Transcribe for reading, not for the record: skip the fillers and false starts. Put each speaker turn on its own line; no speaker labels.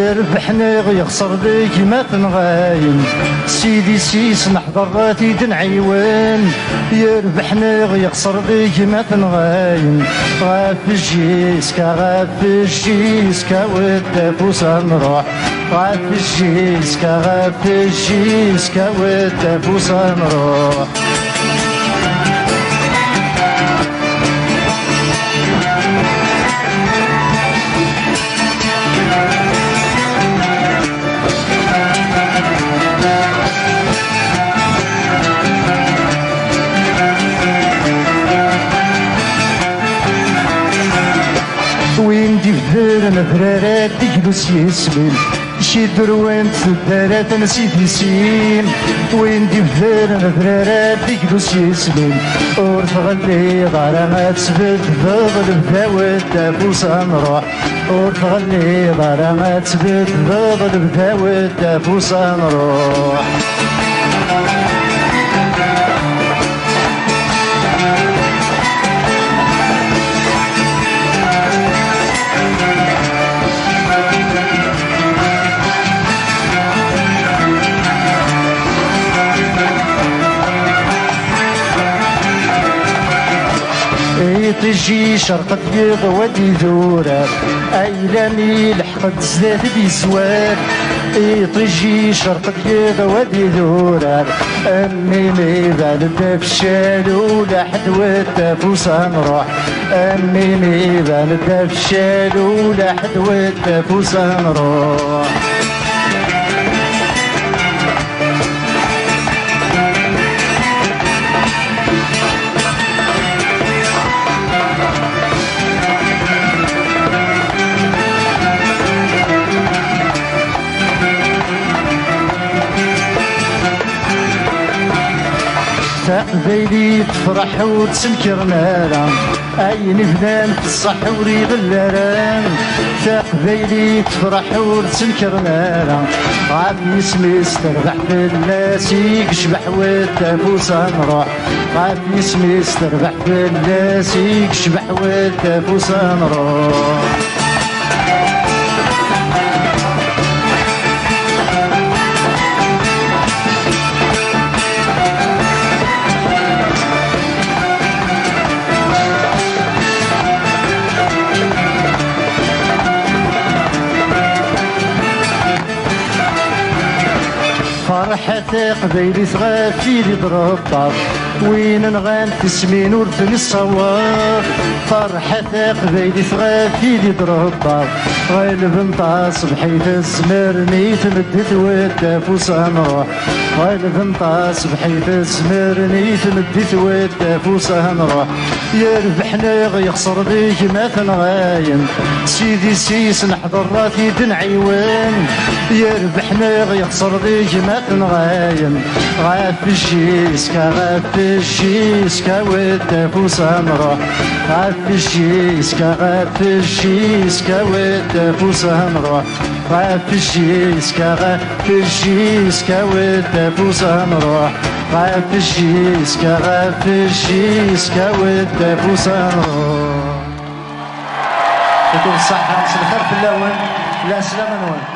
يربحني يخسر بيك ما تنغاين سيدي سيس نحضر راتي دنعيوان يربحني يخسر بيك ما تنغاين غاف الجيسكا غاف الجيسكا والدافوس نروح غاف الجيسكا غاف الجيسكا والدافوس نروح وين دي فدرنا فرارات ديكلوس يسمين شي دروان تدارات نسيت نسيم وين دي فدرنا فرارات ديكلوس يسمين ور تغلي غارة ما تثبت ضغل بثاوت دافوس نروح ور تغلي غارة ما تثبت ضغل بثاوت دافوس نروح تجي شرقت بيض ودي ذورة أيلامي لحقت زلات بيسوار تجي شرقت بيض ودي ذورة أمي ميبان الدفشال ولا حد والدافوس نروح أمي ميبان الدفشال ولا حد والدافوس نروح تقبيلي تفرح وتسنكر نارا أين فنان في الصح وريغ اللاران تقبيلي تفرح وتسنكر نارا عم يسمي استربح بالناس يكشبح والدافوس نروح عم يسمي استربح بالناس يكشبح والدافوس نروح فرحة قبيلي تغافي لي ضربطر وين نغان تسمين ورثني الصواب فرحة قبيلي تغافي لي ضربطر غالب نطاس بحيث الزمرني تمدت والدافوس نروح غالب نطاس بحيث الزمرني تمدت والدافوس نروح يربحنا يخسر بيك ما تنغاين سيدي سيس نحضر راتي دنعيوان يربحنا يخسر بيك ما تنغاين غاف الجيسكا غاف الجيسكا والدافوس نروح غاف الجيسكا غاف الجيسكا والدافوس نروح غاف الجيسكا غاف الجيسكا والدافوس نروح غاف الجيسكا غاف الجيسكا والدافوس نروح يكون الصحة نص الخير في اللون لا سلامة نوان